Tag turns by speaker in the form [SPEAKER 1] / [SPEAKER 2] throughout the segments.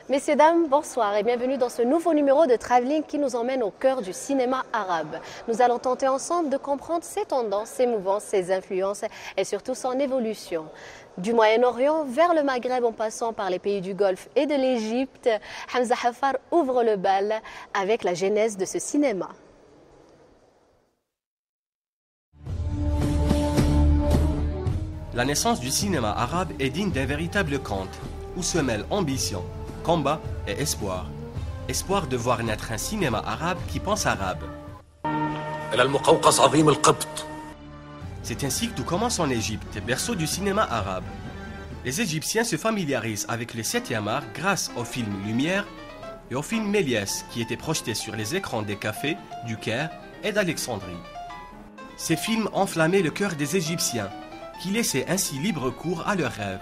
[SPEAKER 1] Messieurs, dames, bonsoir et bienvenue dans ce nouveau numéro de Travelling qui nous emmène au cœur du cinéma arabe. Nous allons tenter ensemble de comprendre ses tendances, ses mouvances, ses influences et surtout son évolution. Du Moyen-Orient vers le Maghreb en passant par les pays du Golfe et de l'Égypte, Hamza Hafar ouvre le bal avec la genèse de ce cinéma.
[SPEAKER 2] La naissance du cinéma arabe est digne d'un véritable conte, où se mêlent ambition, combat et espoir. Espoir de voir naître un cinéma arabe qui pense arabe. C'est ainsi que tout commence en Égypte, berceau du cinéma arabe. Les Égyptiens se familiarisent avec le 7e art grâce au film Lumière et au film Méliès qui étaient projetés sur les écrans des cafés du Caire et d'Alexandrie. Ces films enflammaient le cœur des Égyptiens, qui laissaient ainsi libre cours à leurs rêves.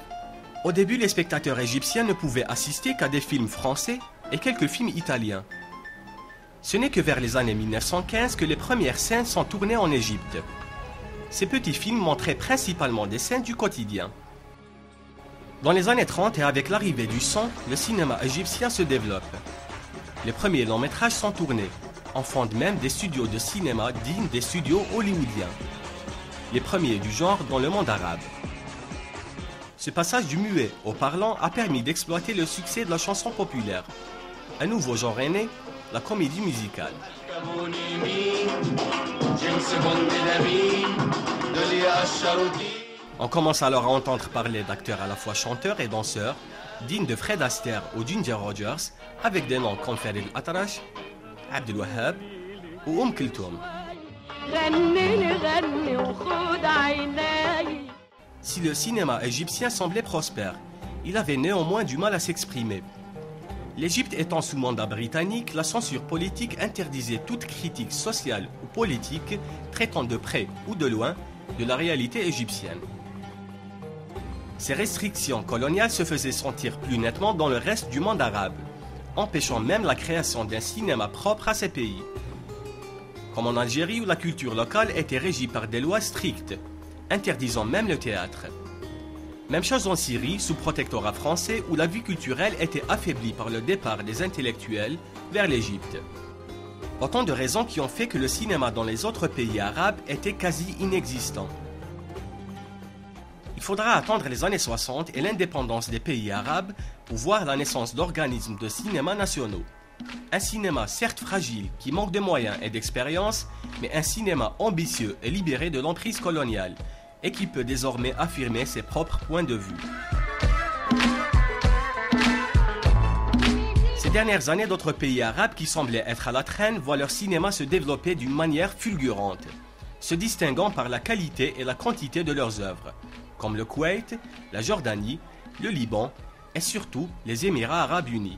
[SPEAKER 2] Au début, les spectateurs égyptiens ne pouvaient assister qu'à des films français et quelques films italiens. Ce n'est que vers les années 1915 que les premières scènes sont tournées en Égypte. Ces petits films montraient principalement des scènes du quotidien. Dans les années 30 et avec l'arrivée du son, le cinéma égyptien se développe. Les premiers longs métrages sont tournés, en fondent même des studios de cinéma dignes des studios hollywoodiens. Les premiers du genre dans le monde arabe. Ce passage du muet au parlant a permis d'exploiter le succès de la chanson populaire. Un nouveau genre est né, la comédie musicale. On commence alors à entendre parler d'acteurs à la fois chanteurs et danseurs, dignes de Fred Astaire ou Ginger Rogers, avec des noms comme Farid Al-Atrash, Abdel Wahab ou Kulthum. Si le cinéma égyptien semblait prospère, il avait néanmoins du mal à s'exprimer. L'Égypte étant sous mandat britannique, la censure politique interdisait toute critique sociale ou politique traitant de près ou de loin de la réalité égyptienne. Ces restrictions coloniales se faisaient sentir plus nettement dans le reste du monde arabe, empêchant même la création d'un cinéma propre à ces pays. Comme en Algérie où la culture locale était régie par des lois strictes, interdisant même le théâtre. Même chose en Syrie, sous protectorat français, où la vie culturelle était affaiblie par le départ des intellectuels vers l'Égypte. Autant de raisons qui ont fait que le cinéma dans les autres pays arabes était quasi inexistant. Il faudra attendre les années 60 et l'indépendance des pays arabes pour voir la naissance d'organismes de cinéma nationaux. Un cinéma certes fragile, qui manque de moyens et d'expérience, mais un cinéma ambitieux et libéré de l'emprise coloniale, et qui peut désormais affirmer ses propres points de vue. Ces dernières années, d'autres pays arabes qui semblaient être à la traîne voient leur cinéma se développer d'une manière fulgurante, se distinguant par la qualité et la quantité de leurs œuvres, comme le Koweït, la Jordanie, le Liban et surtout les Émirats arabes unis.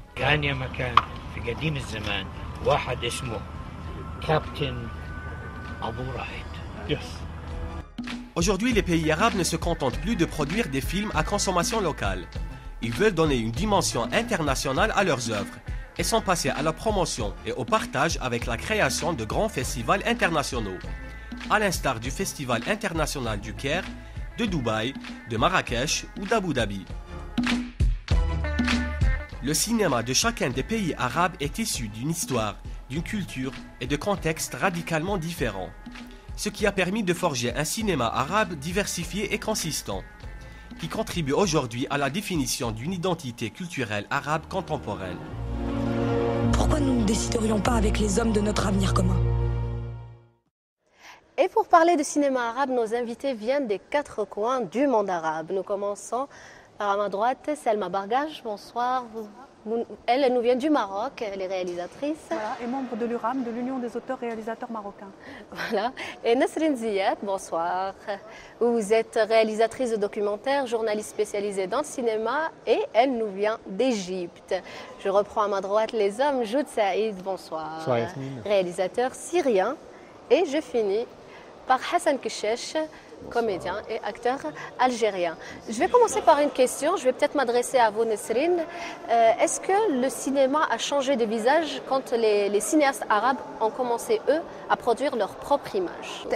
[SPEAKER 2] Aujourd'hui, les pays arabes ne se contentent plus de produire des films à consommation locale. Ils veulent donner une dimension internationale à leurs œuvres et sont passés à la promotion et au partage avec la création de grands festivals internationaux, à l'instar du Festival international du Caire, de Dubaï, de Marrakech ou d'Abu Dhabi. Le cinéma de chacun des pays arabes est issu d'une histoire, d'une culture et de contextes radicalement différents, ce qui a permis de forger un cinéma arabe diversifié et consistant, qui contribue aujourd'hui à la définition d'une identité culturelle arabe contemporaine.
[SPEAKER 3] Pourquoi nous ne déciderions pas avec les hommes de notre avenir commun ?
[SPEAKER 1] Et pour parler de cinéma arabe, nos invités viennent des quatre coins du monde arabe. Nous commençons par à ma droite, Selma Bargage, bonsoir. Elle nous vient du Maroc, elle est réalisatrice.
[SPEAKER 4] Voilà, et membre de l'URAM, de l'Union des auteurs-réalisateurs marocains.
[SPEAKER 1] Voilà. Et Nesrine Ziyad, bonsoir. Vous êtes réalisatrice de documentaires, journaliste spécialisée dans le cinéma et elle nous vient d'Égypte. Je reprends à ma droite les hommes. Joud Saïd, bonsoir.
[SPEAKER 5] Bonsoir Yasmine.
[SPEAKER 1] Réalisateur syrien. Et je finis par Hassan Keshesh, comédien et acteur algérien. Je vais commencer par une question, je vais peut-être m'adresser à vous Nesrine. Est-ce que le cinéma a changé de visage quand les cinéastes arabes ont commencé, eux, à produire leur propre image?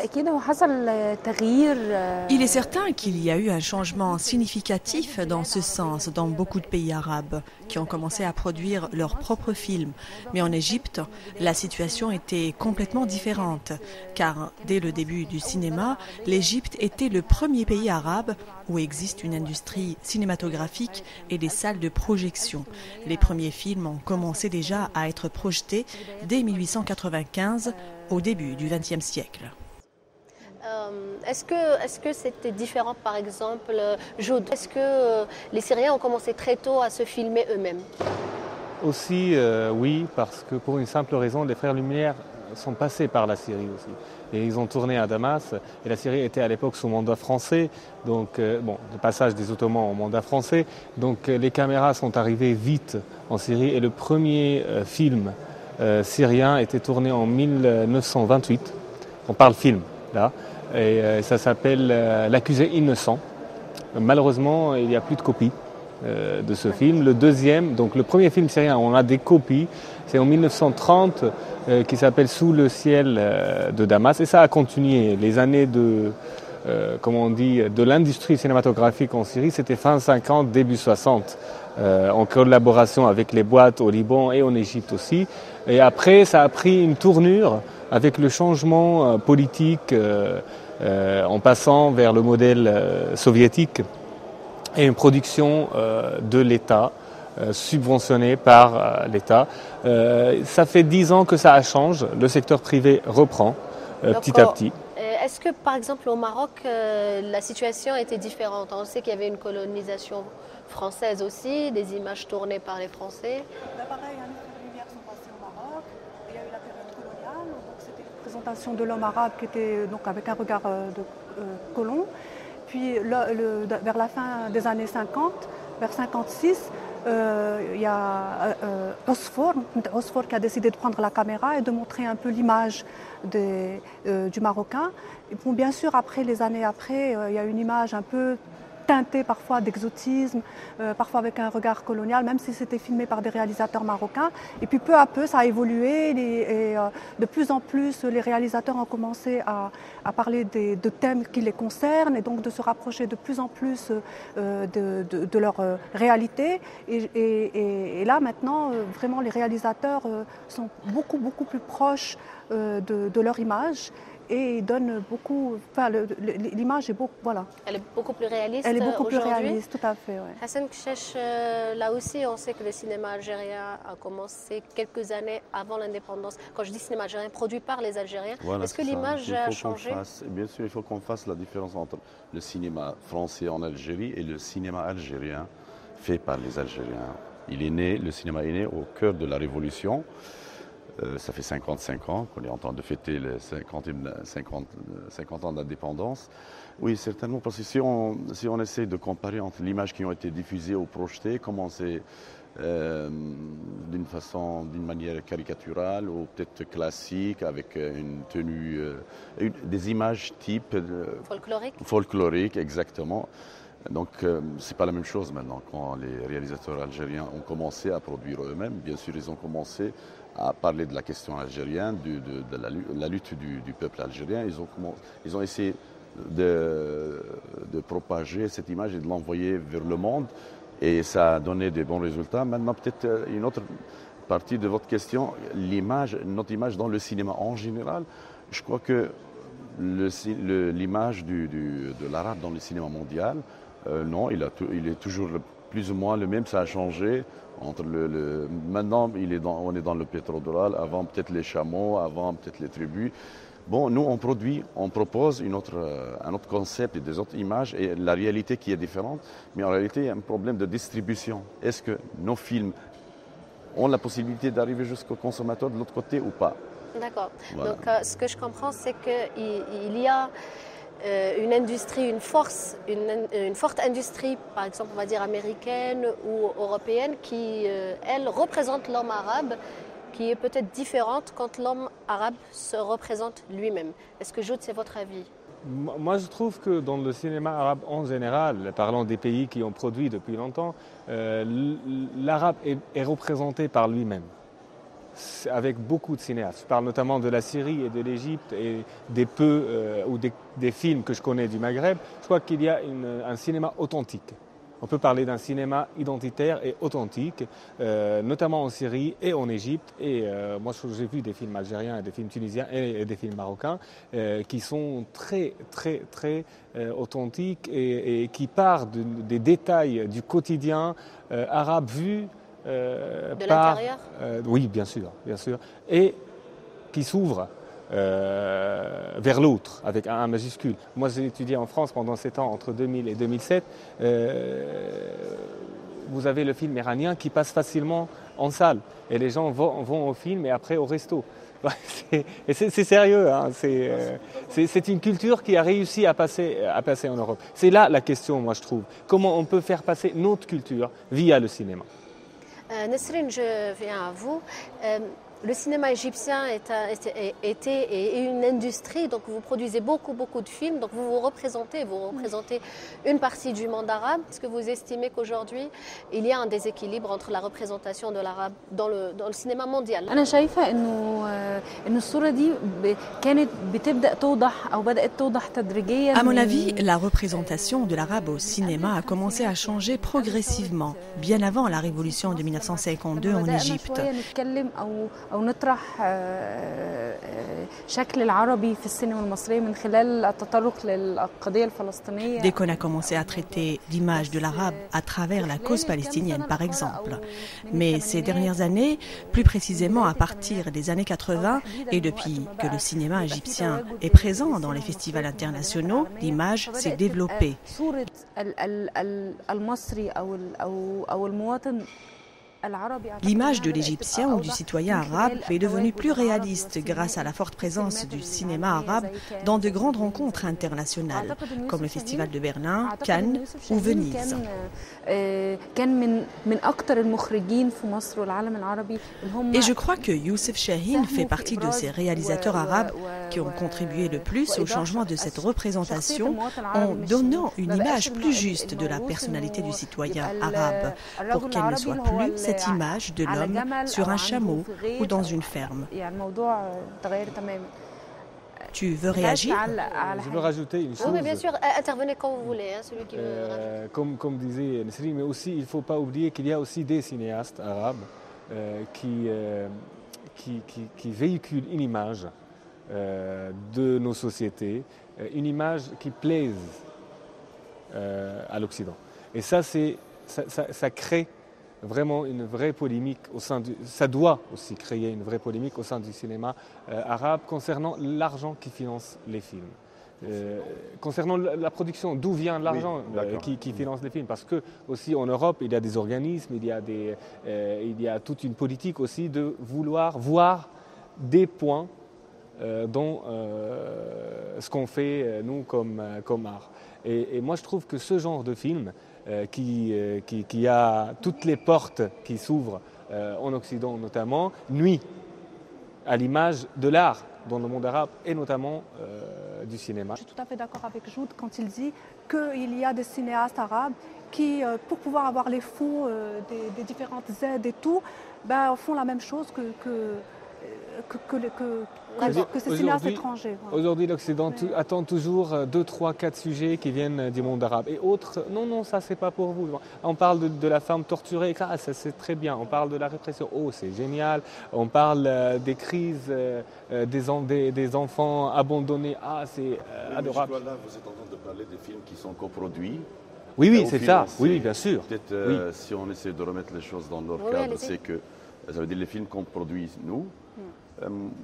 [SPEAKER 5] Il est certain qu'il y a eu un changement significatif dans ce sens dans beaucoup de pays arabes qui ont commencé à produire leurs propres films. Mais en Égypte, la situation était complètement différente, car dès le début du cinéma, l'Égypte était le premier pays arabe où existe une industrie cinématographique et des salles de projection. Les premiers films ont commencé déjà à être projetés dès 1895, au début du XXe siècle.
[SPEAKER 1] Est-ce que c'était différent, par exemple, Joud? Est-ce que les Syriens ont commencé très tôt à se filmer eux-mêmes?
[SPEAKER 6] Aussi, oui, parce que pour une simple raison, les Frères Lumière sont passés par la Syrie aussi. Et ils ont tourné à Damas, et la Syrie était à l'époque sous mandat français, donc le passage des Ottomans au mandat français, donc les caméras sont arrivées vite en Syrie, et le premier film syrien était tourné en 1928, on parle film là, et ça s'appelle L'accusé innocent. Malheureusement, il n'y a plus de copies de ce film. Le deuxième, donc le premier film syrien, on a des copies, c'est en 1930, qui s'appelle Sous le ciel de Damas, et ça a continué. Les années de l'industrie cinématographique en Syrie, c'était fin 50, début 60, en collaboration avec les boîtes au Liban et en Égypte aussi. Et après, ça a pris une tournure avec le changement politique en passant vers le modèle soviétique et une production de l'État, subventionnée par l'État. Ça fait 10 ans que ça change, le secteur privé reprend petit à petit.
[SPEAKER 1] Est-ce que, par exemple, au Maroc, la situation était différente? On sait qu'il y avait une colonisation française aussi, des images tournées par les Français.
[SPEAKER 4] Pareil, les Lumières sont passées au Maroc, il y a eu la période coloniale, donc c'était une présentation de l'homme arabe qui était donc avec un regard de colon. Puis vers la fin des années 50, vers 56, il y a Osfor qui a décidé de prendre la caméra et de montrer un peu l'image du Marocain. Et bon, bien sûr, après, les années après, il y a une image un peu teintée parfois d'exotisme, parfois avec un regard colonial, même si c'était filmé par des réalisateurs marocains. Et puis peu à peu, ça a évolué et de plus en plus, les réalisateurs ont commencé à parler de thèmes qui les concernent et donc de se rapprocher de plus en plus de leur réalité. Et là, maintenant, vraiment, les réalisateurs sont beaucoup, beaucoup plus proches de leur image. Et il donne beaucoup. Enfin, l'image est beaucoup. Voilà.
[SPEAKER 1] Elle est beaucoup plus réaliste.
[SPEAKER 4] Elle est beaucoup plus
[SPEAKER 1] aujourd'hui.
[SPEAKER 4] réaliste, tout à fait. Ouais.
[SPEAKER 1] Hassan Kcheich, là aussi, on sait que le cinéma algérien a commencé quelques années avant l'indépendance. Quand je dis cinéma algérien, produit par les Algériens,
[SPEAKER 7] voilà,
[SPEAKER 1] est-ce que l'image a changé?
[SPEAKER 7] Bien sûr, il faut qu'on fasse la différence entre le cinéma français en Algérie et le cinéma algérien fait par les Algériens. Le cinéma est né au cœur de la Révolution. Ça fait 55 ans qu'on est en train de fêter les 50 ans d'indépendance. Oui, certainement, parce que si on essaie de comparer entre l'image qui ont été diffusées ou projetées, comment c'est d'une manière caricaturale ou peut-être classique, avec une tenue, des images type folkloriques, exactement. Donc, c'est pas la même chose maintenant quand les réalisateurs algériens ont commencé à produire eux-mêmes. Bien sûr, ils ont commencé à parler de la question algérienne, de la lutte du peuple algérien. Ils ont essayé de propager cette image et de l'envoyer vers le monde. Et ça a donné des bons résultats. Maintenant, peut-être une autre partie de votre question, notre image dans le cinéma en général. Je crois que l'image de l'arabe dans le cinéma mondial, non, il est toujours plus ou moins le même, ça a changé. Maintenant, on est dans le pétrodollar, avant peut-être les chameaux, avant peut-être les tribus. Bon, nous, on propose un autre concept et des autres images et la réalité qui est différente. Mais en réalité, il y a un problème de distribution. Est-ce que nos films ont la possibilité d'arriver jusqu'au consommateur de l'autre côté ou pas?
[SPEAKER 1] D'accord. Voilà. Donc, ce que je comprends, c'est qu'il y a une industrie, une forte industrie, par exemple, on va dire américaine ou européenne, qui, elle, représente l'homme arabe, qui est peut-être différente quand l'homme arabe se représente lui-même. Est-ce que Joud, c'est votre avis?
[SPEAKER 6] Moi, je trouve que dans le cinéma arabe en général, parlant des pays qui ont produit depuis longtemps, l'arabe est représenté par lui-même, avec beaucoup de cinéastes. Je parle notamment de la Syrie et de l'Égypte et des films que je connais du Maghreb. Je crois qu'il y a un cinéma authentique. On peut parler d'un cinéma identitaire et authentique, notamment en Syrie et en Égypte. Et moi, j'ai vu des films algériens, des films tunisiens et des films marocains qui sont très, très, très authentiques et qui partent des détails du quotidien arabe vu
[SPEAKER 1] de l'intérieur.
[SPEAKER 6] Oui, bien sûr, et qui s'ouvrent vers l'autre, avec un majuscule. Moi, j'ai étudié en France pendant 7 ans, entre 2000 et 2007. Vous avez le film iranien qui passe facilement en salle. Et les gens vont au film et après au resto. C'est sérieux, hein. C'est une culture qui a réussi à passer en Europe. C'est là la question, moi, je trouve. Comment on peut faire passer notre culture via le cinéma?
[SPEAKER 1] Nesrine, je viens à vous. Le cinéma égyptien est une industrie, donc vous produisez beaucoup de films, donc vous représentez une partie du monde arabe. Est-ce que vous estimez qu'aujourd'hui, il y a un déséquilibre entre la représentation de l'arabe dans le cinéma mondial?
[SPEAKER 8] أنا شايفة إنه الصورة دي كانت بتبدأ توضح أو بدأت توضح تدريجيا.
[SPEAKER 5] À mon avis, la représentation de l'arabe au cinéma a commencé à changer progressivement, bien avant la révolution de 1952 en Égypte.
[SPEAKER 8] أو نطرح شكل العربي في السينما المصرية من خلال التطرق للقضية الفلسطينية.
[SPEAKER 5] Dès qu'on a commencé à traiter l'image de l'arabe à travers la cause palestinienne, par exemple. Mais ces dernières années, plus précisément à partir des années 80, et depuis que le cinéma égyptien est présent dans les festivals internationaux, l'image s'est développée. L'image de l'Égyptien ou du citoyen arabe est devenue plus réaliste grâce à la forte présence du cinéma arabe dans de grandes rencontres internationales, comme le Festival de Berlin, Cannes ou Venise. Et je crois que Youssef Chahine fait partie de ces réalisateurs arabes qui ont contribué le plus au changement de cette représentation en donnant une image plus juste de la personnalité du citoyen arabe pour qu'elle ne soit plus cette image de l'homme sur un chameau ou dans une ferme. Tu veux réagir?
[SPEAKER 6] Je veux rajouter une chose.
[SPEAKER 1] Oui, bien sûr, intervenez quand vous voulez, celui qui veut.
[SPEAKER 6] Comme disait Nesrine, mais aussi, il ne faut pas oublier qu'il y a aussi des cinéastes arabes qui véhiculent une image de nos sociétés, une image qui plaise à l'Occident. Et ça crée vraiment une vraie polémique ça doit aussi créer une vraie polémique au sein du cinéma arabe concernant l'argent qui finance les films. Concernant la production, d'où vient l'argent qui finance les films? Parce que aussi en Europe, il y a des organismes, il y a toute une politique aussi de vouloir voir des points dans ce qu'on fait nous comme art. Et moi, je trouve que ce genre de film qui a toutes les portes qui s'ouvrent en Occident notamment, nuit à l'image de l'art dans le monde arabe et notamment du cinéma.
[SPEAKER 4] Je suis tout à fait d'accord avec Joud quand il dit qu'il y a des cinéastes arabes qui, pour pouvoir avoir les fonds des différentes aides et tout, font la même chose que ces cinéastes étrangers. Voilà.
[SPEAKER 6] Aujourd'hui, l'Occident attend toujours 2, 3, 4 sujets qui viennent du monde arabe. Et autres, non, ça c'est pas pour vous. On parle de la femme torturée, ça c'est très bien. On parle de la répression, c'est génial. On parle des crises des enfants abandonnés, c'est adorable.
[SPEAKER 7] Là, vous êtes en train de parler des films qui sont coproduits.
[SPEAKER 6] Oui, c'est ça. Oui, bien sûr.
[SPEAKER 7] Peut-être si on essaie de remettre les choses dans leur cadre, c'est que ça veut dire les films qu'on produit nous.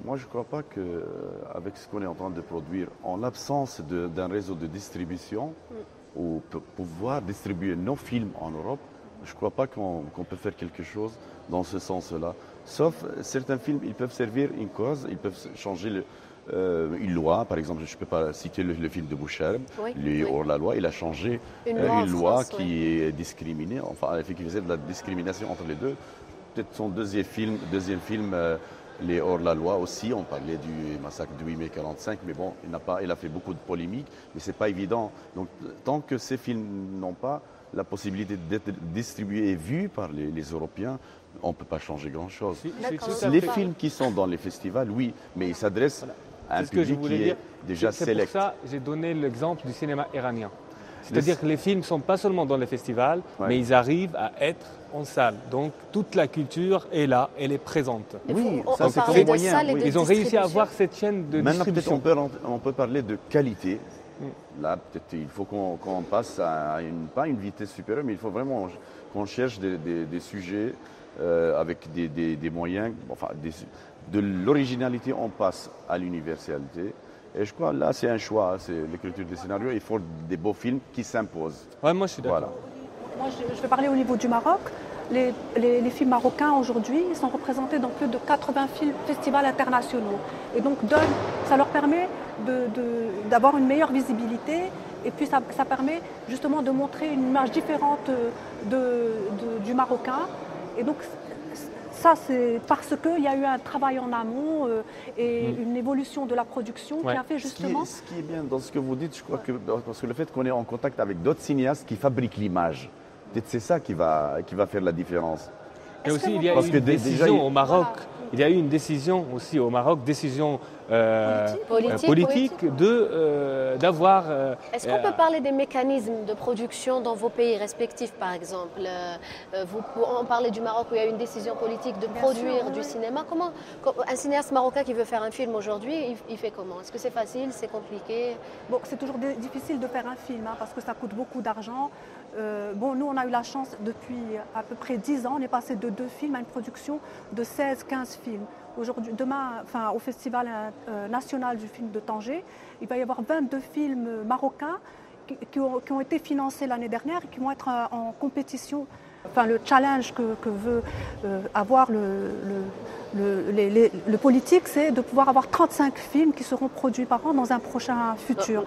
[SPEAKER 7] Moi, je ne crois pas qu'avec ce qu'on est en train de produire, en l'absence d'un réseau de distribution, ou pour pouvoir distribuer nos films en Europe, je ne crois pas qu'on peut faire quelque chose dans ce sens-là. Sauf certains films, ils peuvent servir une cause, ils peuvent changer une loi. Par exemple, je ne peux pas citer le film de Bouchareb, hors-la-loi, il a changé une loi qui est discriminée, qui faisait de la discrimination entre les deux. Peut-être son deuxième film les hors-la-loi aussi. On parlait du massacre du 8 mai 1945, mais bon, il a fait beaucoup de polémiques, mais ce n'est pas évident. Donc tant que ces films n'ont pas la possibilité d'être distribués et vus par les Européens, on ne peut pas changer grand-chose. Les films qui sont dans les festivals, oui, mais ils s'adressent à un public qui est déjà sélect.
[SPEAKER 6] C'est pour ça que j'ai donné l'exemple du cinéma iranien. C'est-à-dire que les films ne sont pas seulement dans les festivals, mais ils arrivent à être en salle. Donc toute la culture est là, elle est présente.
[SPEAKER 7] Oui,
[SPEAKER 1] ça c'est très moyen.
[SPEAKER 6] Ils ont réussi à avoir cette chaîne de distribution.
[SPEAKER 7] Maintenant, on peut parler de qualité. Là, peut-être il faut qu'on passe à pas une vitesse supérieure, mais il faut vraiment qu'on cherche des sujets avec des moyens. Enfin, de l'originalité, on passe à l'universalité. Et je crois là, c'est un choix, c'est l'écriture des scénarios. Il faut des beaux films qui s'imposent.
[SPEAKER 6] Ouais, moi, je suis d'accord. Voilà.
[SPEAKER 4] Moi, je vais parler au niveau du Maroc. Les films marocains aujourd'hui sont représentés dans plus de 80 festivals internationaux. Et donc, ça leur permet d'avoir une meilleure visibilité. Et puis, ça permet justement de montrer une image différente du Marocain. Et donc, ça, c'est parce qu'il y a eu un travail en amont et une évolution de la production qui a fait justement...
[SPEAKER 7] Ce qui est bien dans ce que vous dites, je crois que parce que le fait qu'on est en contact avec d'autres cinéastes qui fabriquent l'image, peut-être c'est ça qui va faire la différence.
[SPEAKER 6] Et aussi, il y a eu une décision au Maroc. Il y a eu une décision aussi au Maroc, décision politique d'avoir...
[SPEAKER 1] Est-ce qu'on peut parler des mécanismes de production dans vos pays respectifs, par exemple on parlait du Maroc où il y a eu une décision politique de produire du cinéma. Comment un cinéaste marocain qui veut faire un film aujourd'hui, il fait comment? Est-ce que c'est facile, c'est compliqué?
[SPEAKER 4] Bon, c'est toujours difficile de faire un film parce que ça coûte beaucoup d'argent. Nous, on a eu la chance depuis à peu près 10 ans, on est passé de 2 films à une production de 16-15 films. Aujourd'hui, demain, au Festival national du film de Tanger, il va y avoir 22 films marocains qui ont été financés l'année dernière et qui vont être en compétition. Enfin, le challenge que veut avoir le politique, c'est de pouvoir avoir 35 films qui seront produits par an dans un prochain futur.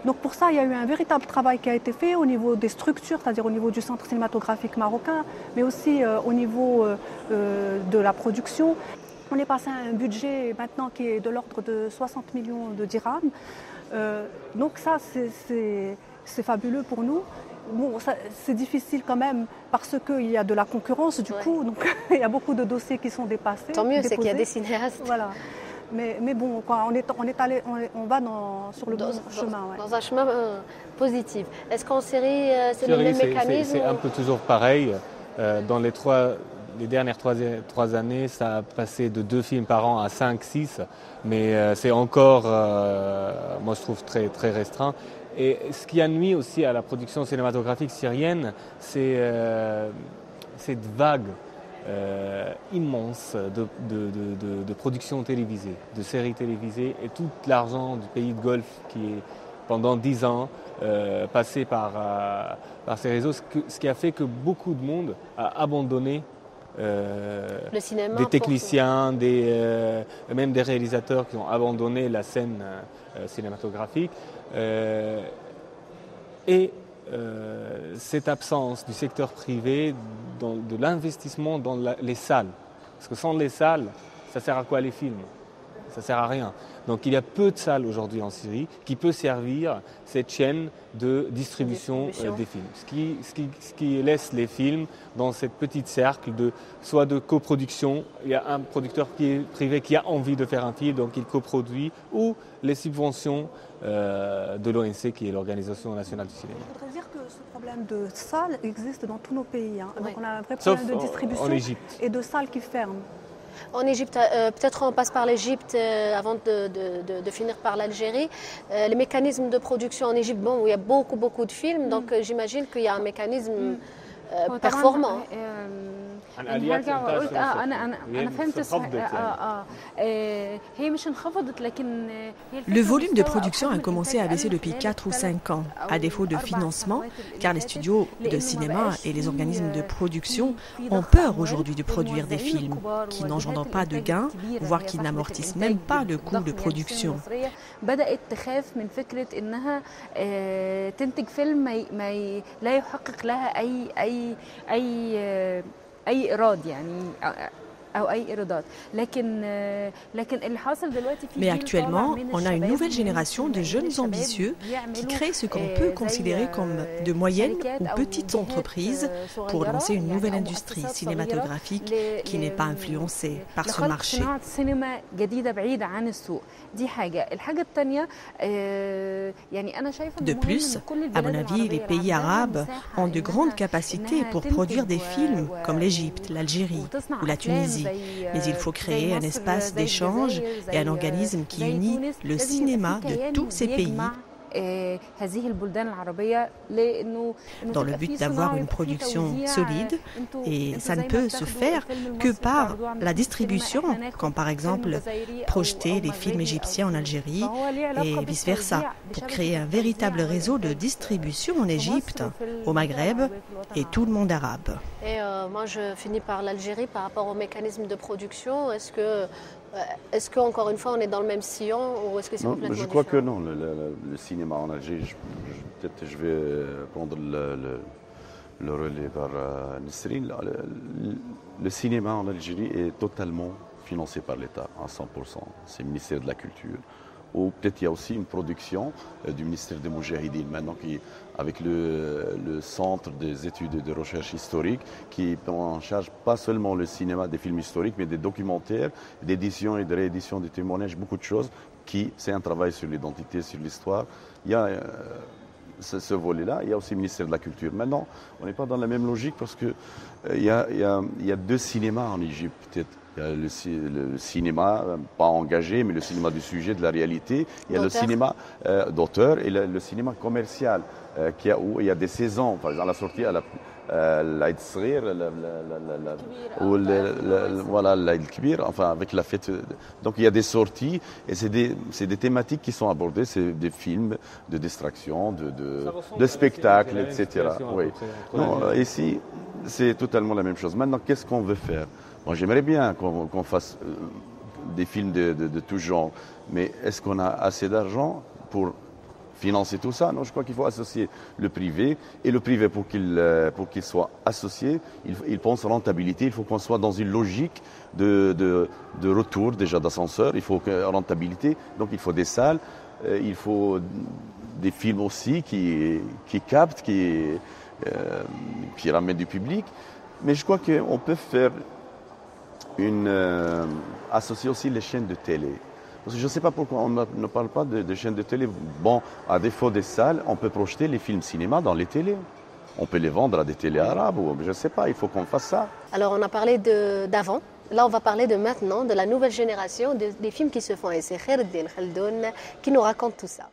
[SPEAKER 4] Donc pour ça, il y a eu un véritable travail qui a été fait au niveau des structures, c'est-à-dire au niveau du centre cinématographique marocain, mais aussi au niveau de la production. On est passé à un budget maintenant qui est de l'ordre de 60 millions de dirhams. Donc ça, c'est fabuleux pour nous. Bon, c'est difficile quand même parce qu'il y a de la concurrence du coup, donc il y a beaucoup de dossiers qui sont dépassés.
[SPEAKER 1] Tant mieux, c'est qu'il y a des cinéastes.
[SPEAKER 4] Voilà. Mais bon, quoi, on va sur le bon chemin. Ouais.
[SPEAKER 1] Dans un chemin positif. Est-ce qu'en série, c'est le même mécanisme?
[SPEAKER 6] C'est un peu toujours pareil. Dans les dernières 3 années, ça a passé de 2 films par an à 5-6, mais c'est encore, moi je trouve, très, très restreint. Et ce qui a nuit aussi à la production cinématographique syrienne, c'est cette vague immense de production télévisée, de séries télévisées, et tout l'argent du pays de Golfe qui est pendant 10 ans passé par ces réseaux, ce qui a fait que beaucoup de monde a abandonné
[SPEAKER 1] le cinéma,
[SPEAKER 6] des techniciens, même des réalisateurs qui ont abandonné la scène cinématographique. Cette absence du secteur privé, de l'investissement dans les salles. Parce que sans les salles, ça sert à quoi les films? Ça sert à rien. Donc il y a peu de salles aujourd'hui en Syrie qui peut servir cette chaîne de distribution des films. Ce qui laisse les films dans cette petite cercle soit de coproduction. Il y a un producteur privé qui a envie de faire un film, donc il coproduit, ou les subventions de l'ONC, qui est l'Organisation nationale du cinéma.
[SPEAKER 4] Je voudrais dire que ce problème de salles existe dans tous nos pays. Donc on a un vrai problème de distribution et de salles qui ferment.
[SPEAKER 1] En Égypte, peut-être on passe par l'Égypte avant de finir par l'Algérie. Les mécanismes de production en Égypte, bon, il y a beaucoup de films, donc j'imagine qu'il y a un mécanisme performant.
[SPEAKER 5] Le volume de production a commencé à baisser depuis 4 ou 5 ans, à défaut de financement, car les studios de cinéma et les organismes de production ont peur aujourd'hui de produire des films qui n'engendrent pas de gains, voire qui n'amortissent même pas le coût de production. Mais actuellement, on a une nouvelle génération de jeunes ambitieux qui créent ce qu'on peut considérer comme de moyennes ou petites entreprises pour lancer une nouvelle industrie cinématographique qui n'est pas influencée par ce marché. De plus, à mon avis, les pays arabes ont de grandes capacités pour produire des films comme l'Égypte, l'Algérie ou la Tunisie. Mais il faut créer un espace d'échange et un organisme qui unit le cinéma de tous ces pays dans le but d'avoir une production solide, et ça ne peut se faire que par la distribution, comme par exemple projeter des films égyptiens en Algérie et vice-versa, pour créer un véritable réseau de distribution en Égypte, au Maghreb et tout le monde arabe.
[SPEAKER 1] Et moi je finis par l'Algérie par rapport au mécanisme de production. Est-ce qu'encore une fois on est dans le même sillon ou est-ce que c'est complètement différent?
[SPEAKER 7] Je crois que non. Le cinéma en Algérie, peut-être je vais prendre le relais par Nesrine. Le cinéma en Algérie est totalement financé par l'État à 100%. C'est le ministère de la Culture. Ou peut-être il y a aussi une production du ministère des Moudjahidines maintenant avec le centre des études et de recherche historique qui prend en charge pas seulement le cinéma, des films historiques, mais des documentaires, d'édition et de réédition des témoignages, beaucoup de choses c'est un travail sur l'identité, sur l'histoire. Il y a ce volet-là, il y a aussi le ministère de la Culture. Maintenant, on n'est pas dans la même logique parce que il y a deux cinémas en Égypte peut-être. Il y a le cinéma, pas engagé, mais le cinéma du sujet, de la réalité. Il y a le cinéma d'auteur et le cinéma commercial, où il y a des saisons. Par exemple, la sortie à l'Aïd Sghir, voilà, l'Aïd Kbir, enfin, avec la fête. Donc, il y a des sorties et c'est des thématiques qui sont abordées. C'est des films de distraction, de spectacles, etc. Oui. Non, ici, c'est totalement la même chose. Maintenant, qu'est-ce qu'on veut faire? Moi, j'aimerais bien qu'on fasse des films de tout genre, mais est-ce qu'on a assez d'argent pour financer tout ça? Non, je crois qu'il faut associer le privé, et le privé, pour qu'il soit associé, il pense rentabilité, il faut qu'on soit dans une logique de retour déjà d'ascenseur, il faut rentabilité, donc il faut des salles, il faut des films aussi qui captent, qui ramènent du public, mais je crois qu'on peut faire associer aussi les chaînes de télé. Parce que je ne sais pas pourquoi on ne parle pas de chaînes de télé. Bon, à défaut des salles, on peut projeter les films cinéma dans les télés. On peut les vendre à des télés arabes, ou je ne sais pas, il faut qu'on fasse ça.
[SPEAKER 1] Alors on a parlé d'avant, là on va parler de maintenant, de la nouvelle génération, des films qui se font. Et c'est Khaireddine Khaldoun qui nous raconte tout ça.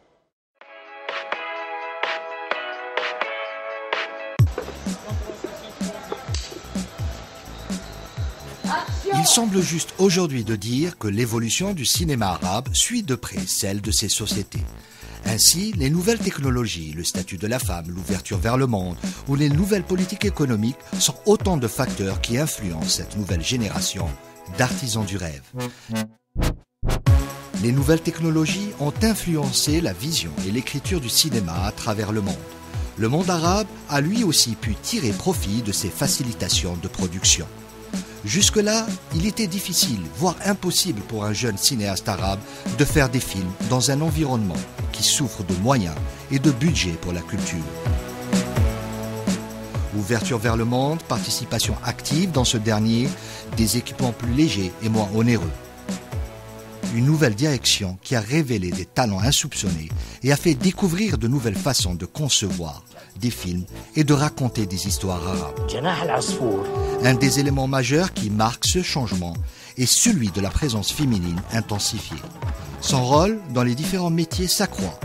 [SPEAKER 9] Il semble juste aujourd'hui de dire que l'évolution du cinéma arabe suit de près celle de ces sociétés. Ainsi, les nouvelles technologies, le statut de la femme, l'ouverture vers le monde ou les nouvelles politiques économiques sont autant de facteurs qui influencent cette nouvelle génération d'artisans du rêve. Les nouvelles technologies ont influencé la vision et l'écriture du cinéma à travers le monde. Le monde arabe a lui aussi pu tirer profit de ces facilitations de production. Jusque-là, il était difficile, voire impossible pour un jeune cinéaste arabe de faire des films dans un environnement qui souffre de moyens et de budget pour la culture. Ouverture vers le monde, participation active dans ce dernier, des équipements plus légers et moins onéreux. Une nouvelle direction qui a révélé des talents insoupçonnés et a fait découvrir de nouvelles façons de concevoir des films et de raconter des histoires arabes. Un des éléments majeurs qui marque ce changement est celui de la présence féminine intensifiée. Son rôle dans les différents métiers s'accroît.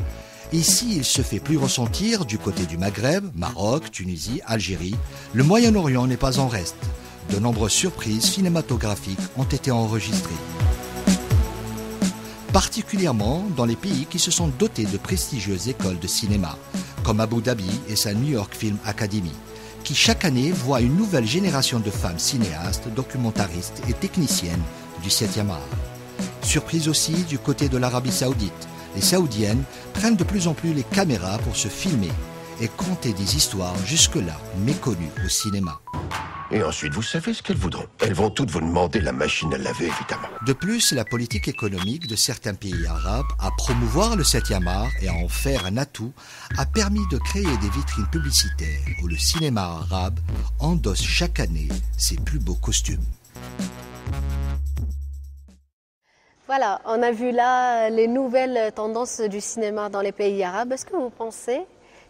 [SPEAKER 9] Ici, il se fait plus ressentir du côté du Maghreb, Maroc, Tunisie, Algérie. Le Moyen-Orient n'est pas en reste. De nombreuses surprises cinématographiques ont été enregistrées. Particulièrement dans les pays qui se sont dotés de prestigieuses écoles de cinéma, comme Abu Dhabi et sa New York Film Academy, qui chaque année voit une nouvelle génération de femmes cinéastes, documentaristes et techniciennes du 7e art. Surprise aussi du côté de l'Arabie Saoudite, les Saoudiennes prennent de plus en plus les caméras pour se filmer et conter des histoires jusque-là méconnues au cinéma.
[SPEAKER 10] Et ensuite, vous savez ce qu'elles voudront. Elles vont toutes vous demander la machine à laver, évidemment.
[SPEAKER 9] De plus, la politique économique de certains pays arabes à promouvoir le 7e art et à en faire un atout a permis de créer des vitrines publicitaires où le cinéma arabe endosse chaque année ses plus beaux costumes.
[SPEAKER 1] Voilà, on a vu là les nouvelles tendances du cinéma dans les pays arabes. Est-ce que vous pensez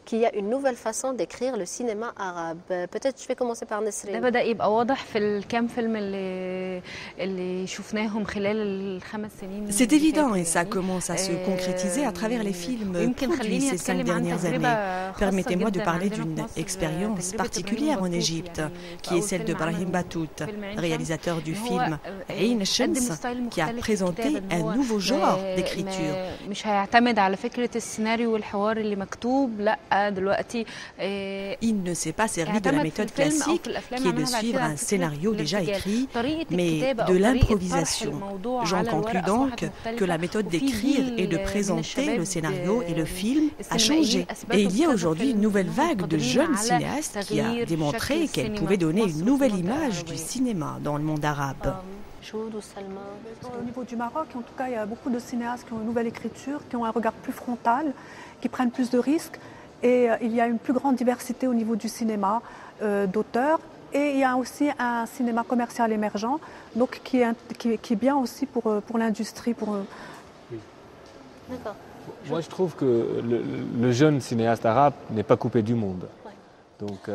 [SPEAKER 1] qu'il y a une nouvelle façon d'écrire le cinéma arabe? Peut-être je vais commencer par Nesrine.
[SPEAKER 8] ده بدأ يبقى واضح في الكام فيلم اللي شفناهم خلال الخمس سنين.
[SPEAKER 5] C'est évident et ça commence à se concrétiser à travers les films produits ces 5 dernières années. Permettez-moi de parler d'une expérience particulière en Égypte, qui est celle de Brahim Batout, réalisateur du film Ain Shams, qui a présenté un nouveau genre d'écriture.
[SPEAKER 8] مش هيعتمد على فكرة السيناريو والحوار اللي مكتوب، لا
[SPEAKER 5] Il ne s'est pas servi de la méthode classique qui est de suivre un scénario déjà écrit, mais de l'improvisation. J'en conclus donc que la méthode d'écrire et de présenter le scénario et le film a changé. Et il y a aujourd'hui une nouvelle vague de jeunes cinéastes qui a démontré qu'elle pouvait donner une nouvelle image du cinéma dans le monde arabe.
[SPEAKER 4] Au niveau du Maroc, en tout cas, il y a beaucoup de cinéastes qui ont une nouvelle écriture, qui ont un regard plus frontal, qui prennent plus de risques. Et il y a une plus grande diversité au niveau du cinéma d'auteurs. Et il y a aussi un cinéma commercial émergent, donc qui est bien aussi pour l'industrie.
[SPEAKER 6] Oui. D'accord. Moi, je trouve que le jeune cinéaste arabe n'est pas coupé du monde. Ouais. Donc,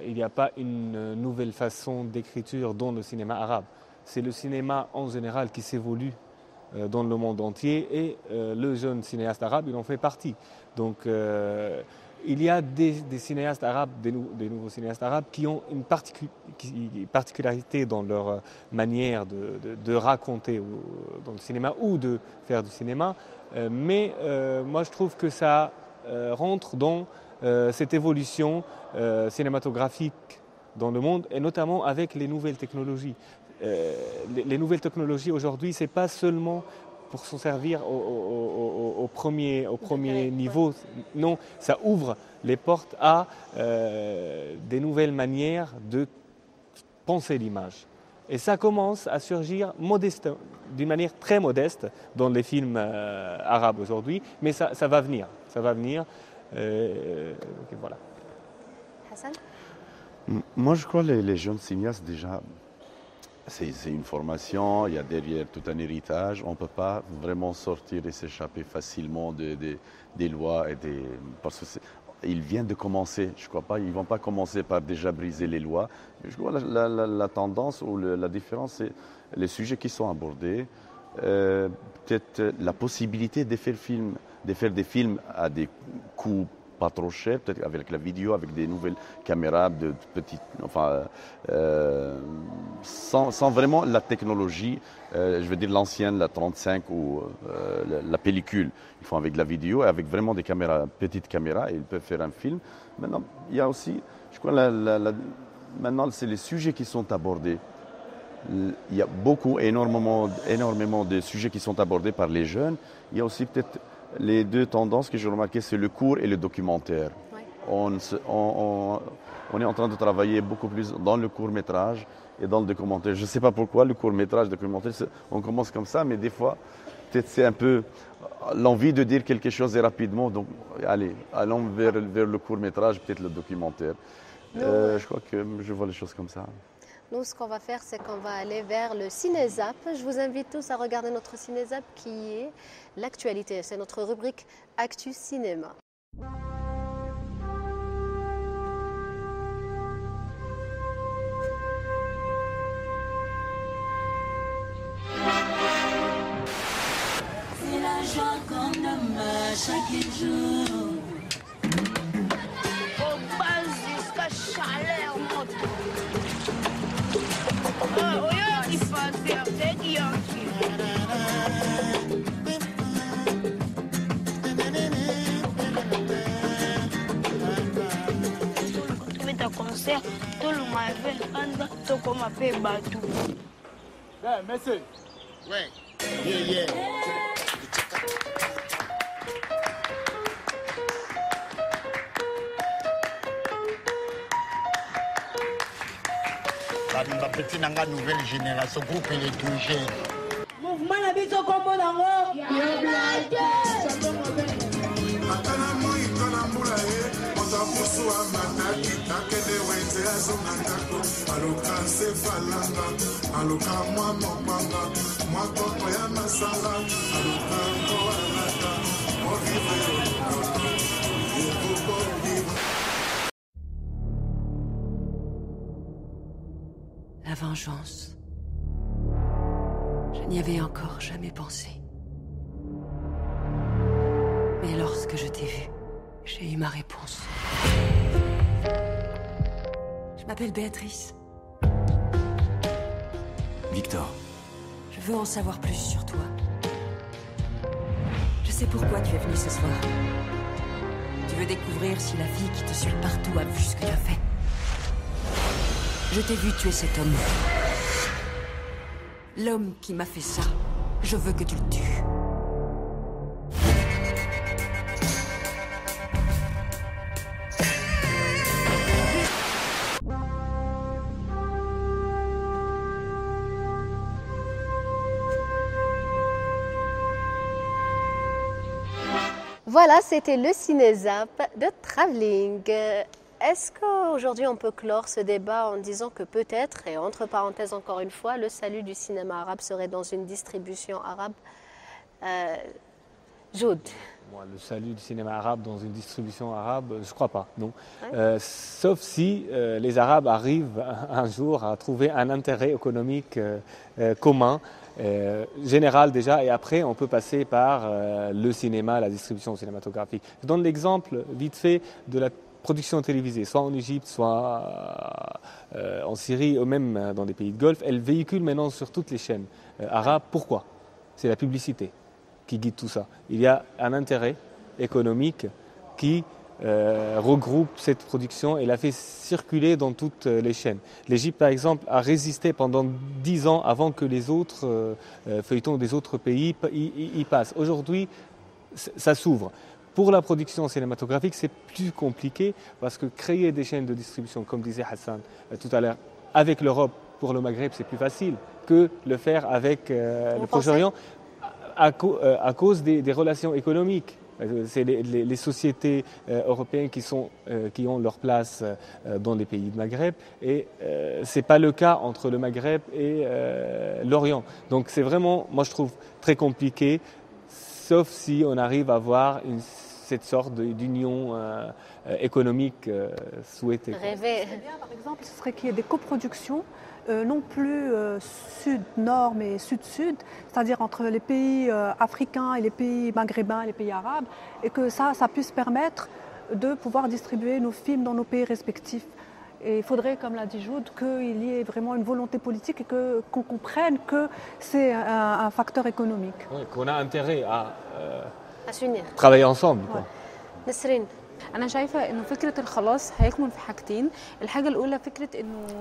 [SPEAKER 6] il n'y a pas une nouvelle façon d'écriture dans le cinéma arabe. C'est le cinéma en général qui s'évolue dans le monde entier et le jeune cinéaste arabe, il en fait partie. Donc il y a des cinéastes arabes, des nouveaux cinéastes arabes qui ont une particularité dans leur manière de raconter dans le cinéma ou de faire du cinéma. Mais moi je trouve que ça rentre dans cette évolution cinématographique dans le monde et notamment avec les nouvelles technologies. Les nouvelles technologies aujourd'hui, ce n'est pas seulement pour s'en servir au premier niveau. Non, ça ouvre les portes à des nouvelles manières de penser l'image. Et ça commence à surgir d'une manière très modeste dans les films arabes aujourd'hui, mais ça va venir. Ça va venir. Voilà.
[SPEAKER 1] Hassan ?
[SPEAKER 7] Moi, je crois que les jeunes cinéastes, déjà, c'est une formation, il y a derrière tout un héritage. On ne peut pas vraiment sortir et s'échapper facilement des lois. Parce qu'ils viennent de commencer. Je ne crois pas, ils ne vont pas commencer par déjà briser les lois. Je crois que la tendance ou la différence, c'est les sujets qui sont abordés. Peut-être la possibilité de faire des films à des coûts pas trop cher, peut-être avec la vidéo, avec des nouvelles caméras de petites, enfin, sans vraiment la technologie, je veux dire l'ancienne, la 35 ou la pellicule. Ils font avec la vidéo et avec vraiment des caméras, petites caméras, et ils peuvent faire un film. Maintenant, il y a aussi, je crois, maintenant, c'est les sujets qui sont abordés. Il y a énormément de sujets qui sont abordés par les jeunes. Il y a aussi peut-être les deux tendances que j'ai remarquées, c'est le court et le documentaire. Ouais. On est en train de travailler beaucoup plus dans le court-métrage et dans le documentaire. Je ne sais pas pourquoi, le court-métrage, le documentaire, on commence comme ça, mais des fois, peut-être c'est un peu l'envie de dire quelque chose et rapidement. Donc, allez, allons vers le court-métrage, peut-être le documentaire. Je crois que je vois les choses comme ça.
[SPEAKER 1] Nous, ce qu'on va faire, c'est qu'on va aller vers le Cinézap. Je vous invite tous à regarder notre Cinézap qui est l'actualité. C'est notre rubrique Actu Cinéma.
[SPEAKER 11] C'est la joie qu'on demeure chaque jour. Au bas jusqu'à chaleur monte. Concert, tout le monde veut comme un peu bateau.
[SPEAKER 12] Monsieur. Ouais. Yeah. La petite nouvelle génération, groupe et les tout jeunes.
[SPEAKER 11] Mouvement la biso kombo nango.
[SPEAKER 13] La vengeance. Je n'y avais encore jamais pensé. Mais lorsque je t'ai vu, j'ai eu ma réponse. Je m'appelle Béatrice.
[SPEAKER 14] Victor.
[SPEAKER 13] Je veux en savoir plus sur toi. Je sais pourquoi tu es venu ce soir. Tu veux découvrir si la fille qui te suit partout a vu ce que tu as fait. Je t'ai vu tuer cet homme. L'homme qui m'a fait ça, je veux que tu le tues.
[SPEAKER 1] Voilà, c'était le Ciné-Zap de Travelling. Est-ce qu'aujourd'hui on peut clore ce débat en disant que peut-être, et entre parenthèses encore une fois, le salut du cinéma arabe serait dans une distribution arabe? Joud.
[SPEAKER 6] Moi, le salut du cinéma arabe dans une distribution arabe, je ne crois pas, non. Ouais. Sauf si les Arabes arrivent un jour à trouver un intérêt économique commun, général déjà, et après on peut passer par le cinéma, la distribution cinématographique. Je donne l'exemple vite fait de la production télévisée, soit en Égypte, soit en Syrie, ou même dans des pays de Golfe. Elle véhicule maintenant sur toutes les chaînes arabes. Pourquoi? C'est la publicité qui guide tout ça. Il y a un intérêt économique qui regroupe cette production et la fait circuler dans toutes les chaînes. L'Égypte, par exemple, a résisté pendant 10 ans avant que les autres feuilletons des autres pays y passent. Aujourd'hui, ça s'ouvre. Pour la production cinématographique, c'est plus compliqué parce que créer des chaînes de distribution, comme disait Hassan tout à l'heure, avec l'Europe pour le Maghreb, c'est plus facile que le faire avec le Proche-Orient à cause des relations économiques. C'est les sociétés européennes qui ont leur place dans les pays du Maghreb et ce n'est pas le cas entre le Maghreb et l'Orient. Donc c'est vraiment, moi je trouve, très compliqué, sauf si on arrive à avoir cette sorte d'union économique souhaitée.
[SPEAKER 1] Rêver.
[SPEAKER 4] Par exemple, ce serait qu'il y ait des coproductions, non plus sud-nord, mais sud-sud, c'est-à-dire entre les pays africains et les pays maghrébins et les pays arabes, et que ça puisse permettre de pouvoir distribuer nos films dans nos pays respectifs. Et il faudrait, comme l'a dit Joud, qu'il y ait vraiment une volonté politique et qu'on comprenne que c'est un facteur économique.
[SPEAKER 6] Oui, qu'on a intérêt à
[SPEAKER 1] s'unir.
[SPEAKER 6] Travailler ensemble. Quoi.
[SPEAKER 1] Nesrine.
[SPEAKER 5] À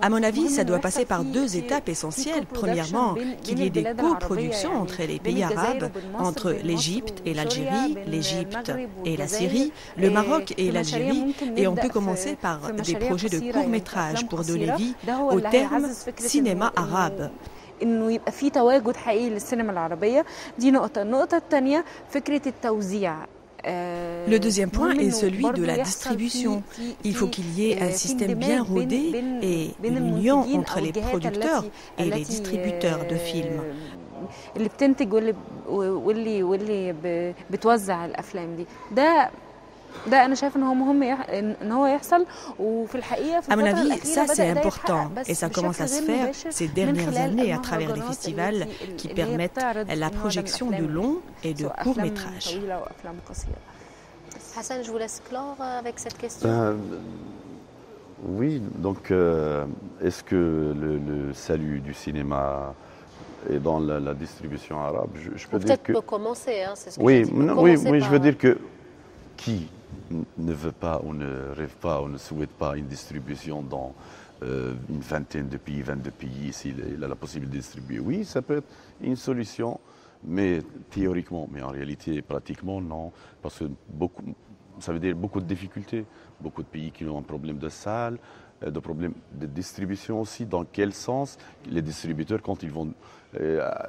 [SPEAKER 5] mon avis, ça doit passer par deux étapes essentielles. Premièrement, qu'il y ait des coproductions entre les pays arabes, entre l'Égypte et l'Algérie, l'Égypte et la Syrie, le Maroc et l'Algérie, et on peut commencer par des projets de court-métrage pour donner vie au terme cinéma arabe.
[SPEAKER 8] انه يبقى في تواجد حقيقي للسينما العربيه دي نقطه النقطه الثانيه فكره التوزيع.
[SPEAKER 5] Le deuxième point est celui de la distribution. Il faut qu'il y ait un système bien rodé et une union entre les producteurs et les distributeurs de films.
[SPEAKER 8] اللي بتنتج واللي بتوزع الافلام دي ده أنا شايف إن هو مهم إن هو يحصل وفي الحقيقة في الفترة الأخيرة
[SPEAKER 5] ça c'est important et ça commence à se faire ces dernières années à travers les festivals qui permettent la projection de longs et de courts métrages.
[SPEAKER 1] Hassan, je vous laisse clore avec cette question.
[SPEAKER 7] Oui, donc est-ce que le salut du cinéma est dans la distribution arabe? Je peux dire que...
[SPEAKER 1] Peut-être commencer, hein, c'est ce que
[SPEAKER 7] oui,
[SPEAKER 1] je dis.
[SPEAKER 7] Oui, je veux dire que qui ne veut pas ou ne rêve pas ou ne souhaite pas une distribution dans une vingtaine de pays, 22 pays, s'il a la possibilité de distribuer? Oui, ça peut être une solution, mais théoriquement, mais en réalité, pratiquement, non. Parce que ça veut dire beaucoup de difficultés, beaucoup de pays qui ont un problème de salle, de problèmes de distribution aussi. Dans quel sens les distributeurs, quand ils vont...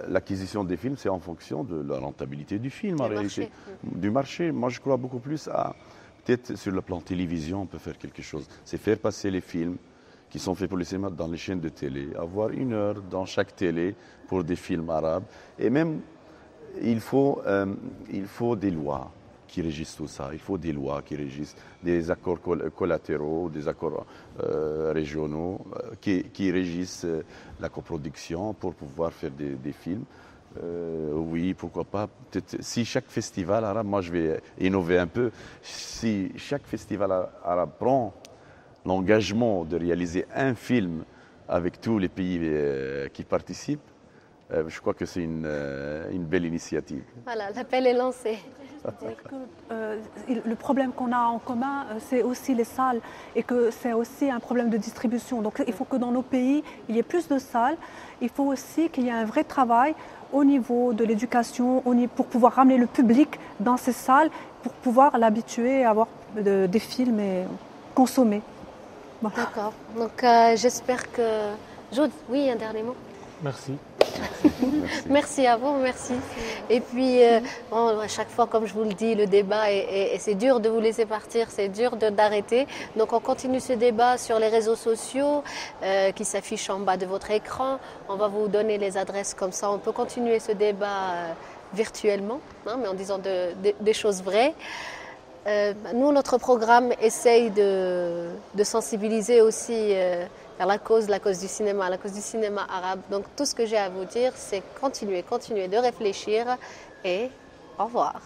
[SPEAKER 7] l'acquisition des films, c'est en fonction de la rentabilité du film, en réalité. Du marché. Moi, je crois beaucoup plus à... Peut-être sur le plan télévision, on peut faire quelque chose. C'est faire passer les films qui sont faits pour le cinéma dans les chaînes de télé, avoir 1 heure dans chaque télé pour des films arabes. Et même, il faut des lois qui régissent tout ça. Il faut des lois qui régissent des accords collatéraux, des accords régionaux qui régissent la coproduction pour pouvoir faire des films. Oui, pourquoi pas. Si chaque festival arabe, moi je vais innover un peu, si chaque festival arabe prend l'engagement de réaliser un film avec tous les pays qui participent, je crois que c'est une belle initiative.
[SPEAKER 1] Voilà, l'appel est lancé.
[SPEAKER 4] Le problème qu'on a en commun, c'est aussi les salles et que c'est aussi un problème de distribution. Donc il faut que dans nos pays, il y ait plus de salles. Il faut aussi qu'il y ait un vrai travail au niveau de l'éducation, pour pouvoir ramener le public dans ces salles, pour pouvoir l'habituer à voir des films et consommer. Bon.
[SPEAKER 1] D'accord. Donc j'espère que... Jaude, oui, un dernier mot.
[SPEAKER 6] Merci.
[SPEAKER 1] Merci à vous, merci. Et puis, à chaque fois, comme je vous le dis, le débat, et c'est dur de vous laisser partir, c'est dur d'arrêter. Donc, on continue ce débat sur les réseaux sociaux qui s'affichent en bas de votre écran. On va vous donner les adresses comme ça. On peut continuer ce débat virtuellement, hein, mais en disant des choses vraies. Nous, notre programme essaye de sensibiliser aussi vers la cause du cinéma arabe. Donc tout ce que j'ai à vous dire, c'est continuez de réfléchir et au revoir.